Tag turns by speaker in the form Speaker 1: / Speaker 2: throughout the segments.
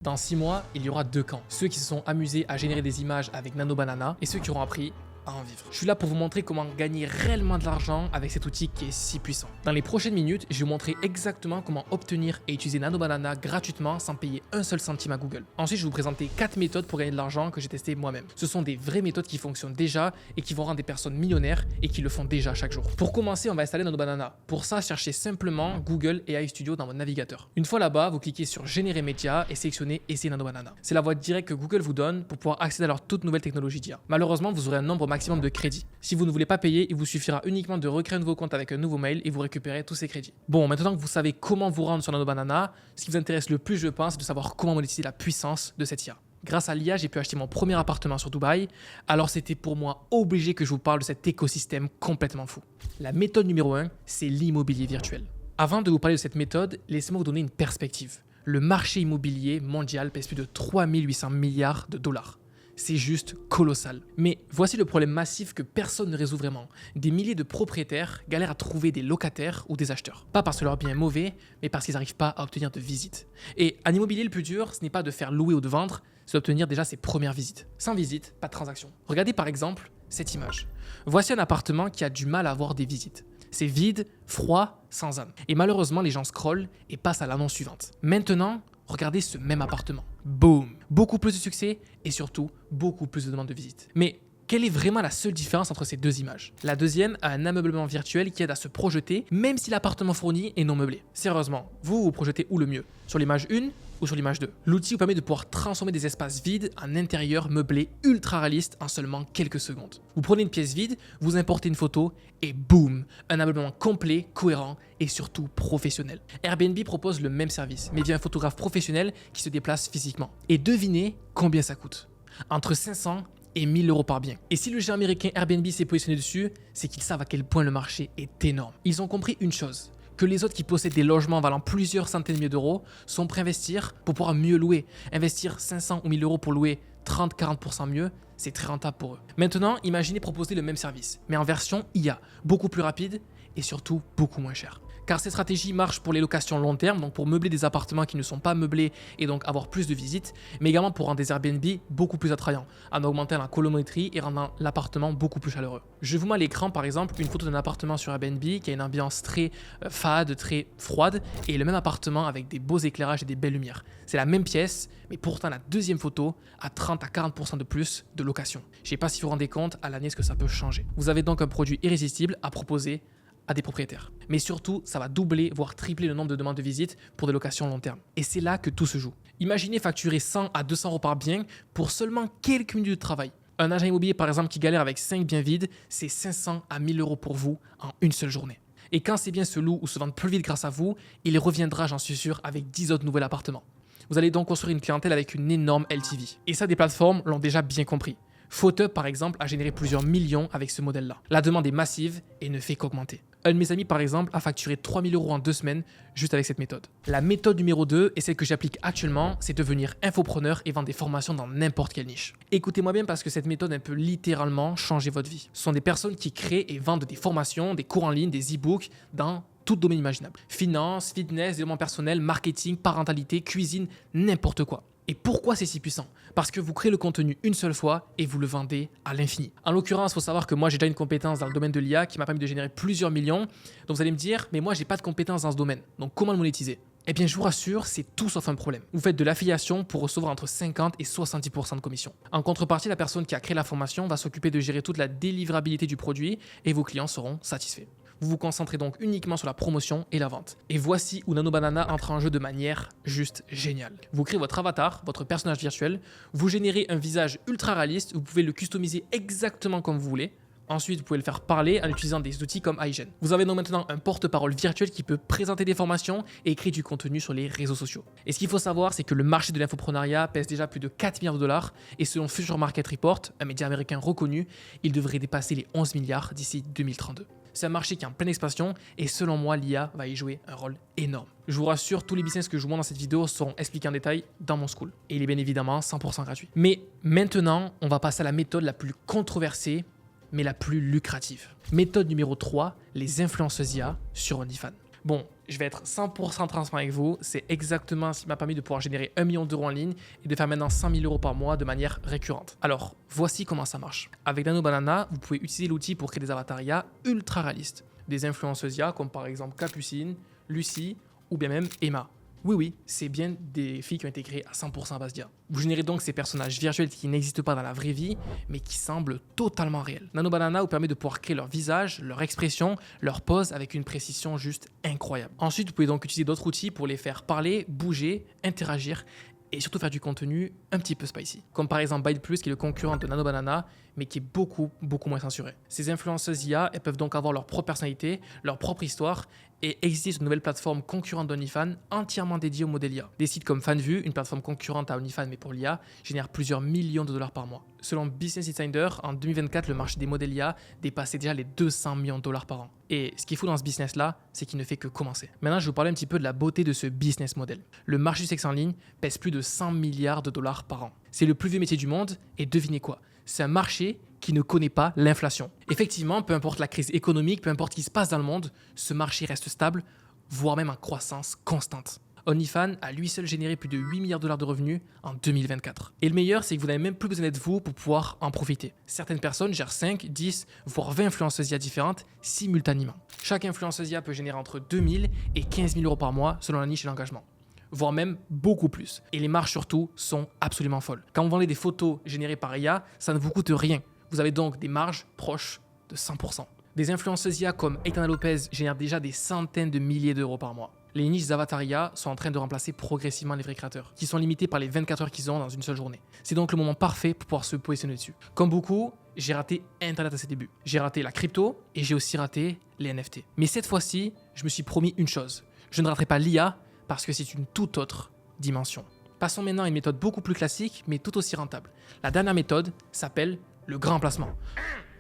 Speaker 1: Dans 6 mois, il y aura 2 camps. Ceux qui se sont amusés à générer des images avec Nano Banana et ceux qui auront appris à en vivre. Je suis là pour vous montrer comment gagner réellement de l'argent avec cet outil qui est si puissant. Dans les prochaines minutes, je vais vous montrer exactement comment obtenir et utiliser Nano Banana gratuitement sans payer un seul centime à Google. Ensuite, je vais vous présenter 4 méthodes pour gagner de l'argent que j'ai testées moi-même. Ce sont des vraies méthodes qui fonctionnent déjà et qui vont rendre des personnes millionnaires et qui le font déjà chaque jour. Pour commencer, on va installer Nano Banana. Pour ça, cherchez simplement Google AI Studio dans votre navigateur. Une fois là-bas, vous cliquez sur Générer média et sélectionnez Essayer Nano Banana. C'est la voie directe que Google vous donne pour pouvoir accéder à leur toute nouvelle technologie d'IA. Malheureusement, vous aurez un nombre maximum de crédits. Si vous ne voulez pas payer, il vous suffira uniquement de recréer un nouveau compte avec un nouveau mail et vous récupérez tous ces crédits. Bon, maintenant que vous savez comment vous rendre sur Nano Banana, ce qui vous intéresse le plus, je pense, c'est de savoir comment monétiser la puissance de cette IA. Grâce à l'IA, j'ai pu acheter mon premier appartement sur Dubaï, alors c'était pour moi obligé que je vous parle de cet écosystème complètement fou. La méthode numéro 1, c'est l'immobilier virtuel. Avant de vous parler de cette méthode, laissez-moi vous donner une perspective. Le marché immobilier mondial pèse plus de 3800 milliards de dollars. C'est juste colossal. Mais voici le problème massif que personne ne résout vraiment. Des milliers de propriétaires galèrent à trouver des locataires ou des acheteurs. Pas parce que leur bien est mauvais, mais parce qu'ils n'arrivent pas à obtenir de visites. Et en immobilier, le plus dur, ce n'est pas de faire louer ou de vendre, c'est d'obtenir déjà ses premières visites. Sans visite, pas de transaction. Regardez par exemple cette image. Voici un appartement qui a du mal à avoir des visites. C'est vide, froid, sans âme. Et malheureusement, les gens scrollent et passent à l'annonce suivante. Maintenant, regardez ce même appartement. Boum! Beaucoup plus de succès et surtout beaucoup plus de demandes de visite. Mais quelle est vraiment la seule différence entre ces deux images? La deuxième a un ameublement virtuel qui aide à se projeter même si l'appartement fourni est non meublé. Sérieusement, vous vous projetez où le mieux? Sur l'image 1 ou sur l'image 2? L'outil vous permet de pouvoir transformer des espaces vides en intérieur meublé ultra réaliste en seulement quelques secondes. Vous prenez une pièce vide, vous importez une photo et boum, un ameublement complet, cohérent et surtout professionnel. Airbnb propose le même service, mais via un photographe professionnel qui se déplace physiquement. Et devinez combien ça coûte? Entre 500 et 1000 € par bien. Et si le géant américain Airbnb s'est positionné dessus, c'est qu'ils savent à quel point le marché est énorme. Ils ont compris une chose, que les autres qui possèdent des logements valant plusieurs centaines de milliers d'euros sont prêts à investir pour pouvoir mieux louer. Investir 500 ou 1000 € pour louer 30-40% mieux, c'est très rentable pour eux. Maintenant, imaginez proposer le même service, mais en version IA, beaucoup plus rapide et surtout beaucoup moins cher. Car cette stratégie marche pour les locations long terme, donc pour meubler des appartements qui ne sont pas meublés et donc avoir plus de visites, mais également pour rendre des Airbnb beaucoup plus attrayants, en augmentant la colorimétrie et rendant l'appartement beaucoup plus chaleureux. Je vous mets à l'écran par exemple une photo d'un appartement sur Airbnb qui a une ambiance très fade, très froide, et le même appartement avec des beaux éclairages et des belles lumières. C'est la même pièce, mais pourtant la deuxième photo a 30 à 40% de plus de location. Je ne sais pas si vous vous rendez compte à l'année ce que ça peut changer. Vous avez donc un produit irrésistible à proposer à des propriétaires. Mais surtout, ça va doubler, voire tripler le nombre de demandes de visite pour des locations long terme. Et c'est là que tout se joue. Imaginez facturer 100 à 200 € par bien pour seulement quelques minutes de travail. Un agent immobilier, par exemple, qui galère avec 5 biens vides, c'est 500 à 1000 € pour vous en une seule journée. Et quand ces biens se louent ou se vendent plus vite grâce à vous, il reviendra, j'en suis sûr, avec 10 autres nouveaux appartements. Vous allez donc construire une clientèle avec une énorme LTV. Et ça, des plateformes l'ont déjà bien compris. PhoteUp, par exemple, a généré plusieurs millions avec ce modèle-là. La demande est massive et ne fait qu'augmenter. Un de mes amis, par exemple, a facturé 3000 € en 2 semaines juste avec cette méthode. La méthode numéro 2, et celle que j'applique actuellement, c'est devenir infopreneur et vendre des formations dans n'importe quelle niche. Écoutez-moi bien parce que cette méthode, elle peut littéralement changer votre vie. Ce sont des personnes qui créent et vendent des formations, des cours en ligne, des e-books dans tout domaine imaginable. Finance, fitness, développement personnel, marketing, parentalité, cuisine, n'importe quoi. Et pourquoi c'est si puissant? Parce que vous créez le contenu une seule fois et vous le vendez à l'infini. En l'occurrence, il faut savoir que moi, j'ai déjà une compétence dans le domaine de l'IA qui m'a permis de générer plusieurs millions. Donc vous allez me dire, mais moi, j'ai pas de compétences dans ce domaine. Donc comment le monétiser? Eh bien, je vous rassure, c'est tout sauf un problème. Vous faites de l'affiliation pour recevoir entre 50 et 70% de commission. En contrepartie, la personne qui a créé la formation va s'occuper de gérer toute la délivrabilité du produit et vos clients seront satisfaits. Vous vous concentrez donc uniquement sur la promotion et la vente. Et voici où Nano Banana entre en jeu de manière juste géniale. Vous créez votre avatar, votre personnage virtuel, vous générez un visage ultra réaliste, vous pouvez le customiser exactement comme vous voulez. Ensuite, vous pouvez le faire parler en utilisant des outils comme iGen. Vous avez donc maintenant un porte-parole virtuel qui peut présenter des formations et créer du contenu sur les réseaux sociaux. Et ce qu'il faut savoir, c'est que le marché de l'infoprenariat pèse déjà plus de 4 milliards de dollars et selon Future Market Report, un média américain reconnu, il devrait dépasser les 11 milliards d'ici 2032. C'est un marché qui est en pleine expansion et selon moi, l'IA va y jouer un rôle énorme. Je vous rassure, tous les business que je vous montre dans cette vidéo seront expliqués en détail dans mon school. Et il est bien évidemment 100% gratuit. Mais maintenant, on va passer à la méthode la plus controversée mais la plus lucrative. Méthode numéro 3, les influenceuses IA sur OnlyFans. Bon, je vais être 100% transparent avec vous, c'est exactement ce qui m'a permis de pouvoir générer 1 million d'euros en ligne et de faire maintenant 100 000 euros par mois de manière récurrente. Alors, voici comment ça marche. Avec Nano Banana, vous pouvez utiliser l'outil pour créer des avatars IA ultra réalistes. Des influenceuses IA comme par exemple Capucine, Lucie ou bien même Emma. Oui, c'est bien des filles qui ont été créées à 100% à base d'IA. Vous générez donc ces personnages virtuels qui n'existent pas dans la vraie vie, mais qui semblent totalement réels. Nano Banana vous permet de pouvoir créer leur visage, leur expression, leur pose avec une précision juste incroyable. Ensuite, vous pouvez donc utiliser d'autres outils pour les faire parler, bouger, interagir et surtout faire du contenu un petit peu spicy. Comme par exemple Byte Plus qui est le concurrent de Nano Banana, mais qui est beaucoup moins censuré. Ces influenceuses IA, elles peuvent donc avoir leur propre personnalité, leur propre histoire et exister sur une nouvelle plateforme concurrente d'OnlyFans entièrement dédiée au modèle IA. Des sites comme FanVue, une plateforme concurrente à OnlyFans mais pour l'IA, génèrent plusieurs millions de dollars par mois. Selon Business Insider, en 2024, le marché des modèles IA dépassait déjà les 200 millions de dollars par an. Et ce qui est fou dans ce business-là, c'est qu'il ne fait que commencer. Maintenant, je vais vous parler un petit peu de la beauté de ce business model. Le marché du sexe en ligne pèse plus de 100 milliards de dollars par an. C'est le plus vieux métier du monde et devinez quoi ? C'est un marché qui ne connaît pas l'inflation. Effectivement, peu importe la crise économique, peu importe ce qui se passe dans le monde, ce marché reste stable, voire même en croissance constante. OnlyFans a lui seul généré plus de 8 milliards de dollars de revenus en 2024. Et le meilleur, c'est que vous n'avez même plus besoin d'être vous pour pouvoir en profiter. Certaines personnes gèrent 5, 10, voire 20 influenceuses IA différentes simultanément. Chaque influenceuse IA peut générer entre 2 000 et 15 000 euros par mois selon la niche et l'engagement, voire même beaucoup plus. Et les marges surtout sont absolument folles. Quand vous vendez des photos générées par IA, ça ne vous coûte rien. Vous avez donc des marges proches de 100%. Des influenceuses IA comme Aitana Lopez génèrent déjà des centaines de milliers d'euros par mois. Les niches avatars IA sont en train de remplacer progressivement les vrais créateurs, qui sont limités par les 24 heures qu'ils ont dans une seule journée. C'est donc le moment parfait pour pouvoir se positionner dessus. Comme beaucoup, j'ai raté Internet à ses débuts. J'ai raté la crypto et j'ai aussi raté les NFT. Mais cette fois-ci, je me suis promis une chose. Je ne raterai pas l'IA parce que c'est une toute autre dimension. Passons maintenant à une méthode beaucoup plus classique, mais tout aussi rentable. La dernière méthode s'appelle le grand placement.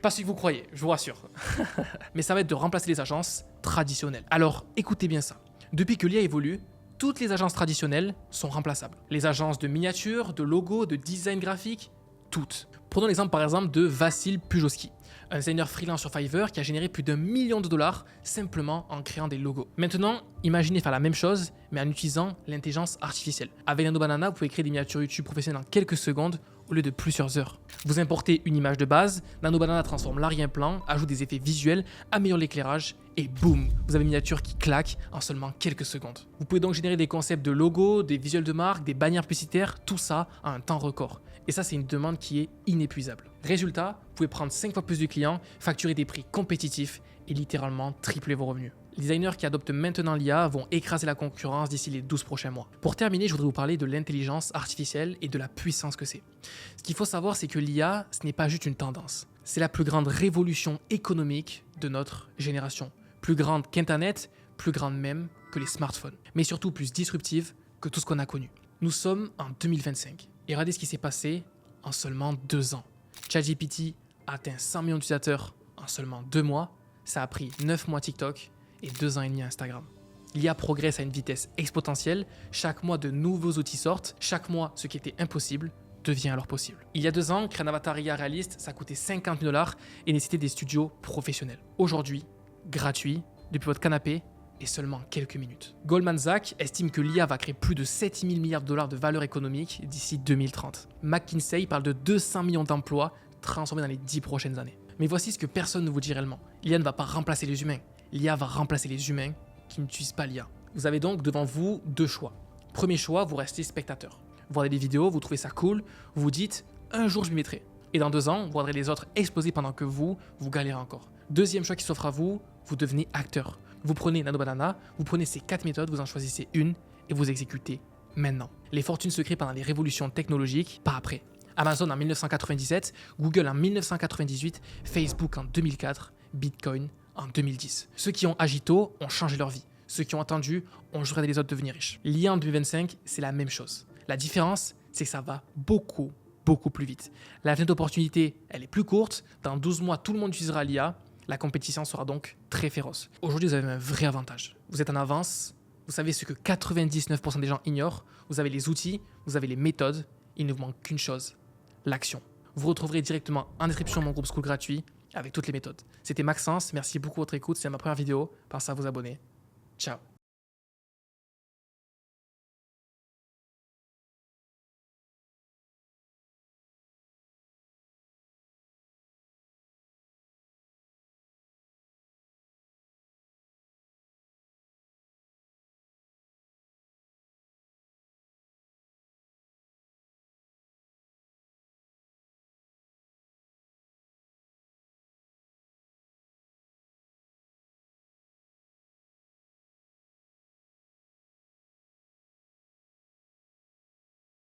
Speaker 1: Pas ce que vous croyez, je vous rassure. Mais ça va être de remplacer les agences traditionnelles. Alors, écoutez bien ça. Depuis que l'IA évolue, toutes les agences traditionnelles sont remplaçables. Les agences de miniatures, de logos, de design graphique, toutes. Prenons l'exemple par exemple de Vassil Pujoski, un designer freelance sur Fiverr qui a généré plus d'1 million de dollars simplement en créant des logos. Maintenant, imaginez faire la même chose, mais en utilisant l'intelligence artificielle. Avec Nano Banana, vous pouvez créer des miniatures YouTube professionnelles en quelques secondes au lieu de plusieurs heures. Vous importez une image de base, Nano Banana transforme l'arrière-plan, ajoute des effets visuels, améliore l'éclairage et boum, vous avez une miniature qui claque en seulement quelques secondes. Vous pouvez donc générer des concepts de logos, des visuels de marque, des bannières publicitaires, tout ça en un temps record. Et ça, c'est une demande qui est inépuisable. Résultat, vous pouvez prendre 5 fois plus de clients, facturer des prix compétitifs et littéralement tripler vos revenus. Les designers qui adoptent maintenant l'IA vont écraser la concurrence d'ici les 12 prochains mois. Pour terminer, je voudrais vous parler de l'intelligence artificielle et de la puissance que c'est. Ce qu'il faut savoir, c'est que l'IA, ce n'est pas juste une tendance. C'est la plus grande révolution économique de notre génération. Plus grande qu'Internet, plus grande même que les smartphones. Mais surtout plus disruptive que tout ce qu'on a connu. Nous sommes en 2025. Et regardez ce qui s'est passé en seulement 2 ans. ChatGPT a atteint 100 millions d'utilisateurs en seulement 2 mois. Ça a pris 9 mois TikTok et 2 ans et demi Instagram. L'IA progresse à une vitesse exponentielle. Chaque mois, de nouveaux outils sortent. Chaque mois, ce qui était impossible devient alors possible. Il y a 2 ans, créer un avatar IA réaliste, ça coûtait 50 000 $ et nécessitait des studios professionnels. Aujourd'hui, gratuit, depuis votre canapé et seulement quelques minutes. Goldman Sachs estime que l'IA va créer plus de 7 000 milliards de dollars de valeur économique d'ici 2030. McKinsey parle de 200 millions d'emplois transformés dans les 10 prochaines années. Mais voici ce que personne ne vous dit réellement. L'IA ne va pas remplacer les humains. L'IA va remplacer les humains qui n'utilisent pas l'IA. Vous avez donc devant vous 2 choix. Premier choix, vous restez spectateur. Vous regardez des vidéos, vous trouvez ça cool, vous vous dites « un jour je m'y mettrai ». Et dans 2 ans, vous regarderez les autres exploser pendant que vous galérez encore. Deuxième choix qui s'offre à vous, vous devenez acteur. Vous prenez Nano Banana, vous prenez ces 4 méthodes, vous en choisissez une et vous exécutez maintenant. Les fortunes se créent pendant les révolutions technologiques, pas après. Amazon en 1997, Google en 1998, Facebook en 2004, Bitcoin en 2010. Ceux qui ont agi tôt ont changé leur vie. Ceux qui ont attendu ont juste regardé les autres devenir riches. L'IA en 2025, c'est la même chose. La différence, c'est que ça va beaucoup plus vite. La fenêtre d'opportunité, elle est plus courte. Dans 12 mois, tout le monde utilisera l'IA. La compétition sera donc très féroce. Aujourd'hui, vous avez un vrai avantage. Vous êtes en avance. Vous savez ce que 99% des gens ignorent. Vous avez les outils, vous avez les méthodes. Il ne vous manque qu'une chose, l'action. Vous retrouverez directement en description mon groupe School gratuit avec toutes les méthodes. C'était Maxence. Merci beaucoup de votre écoute. C'est ma première vidéo. Pensez à vous abonner. Ciao.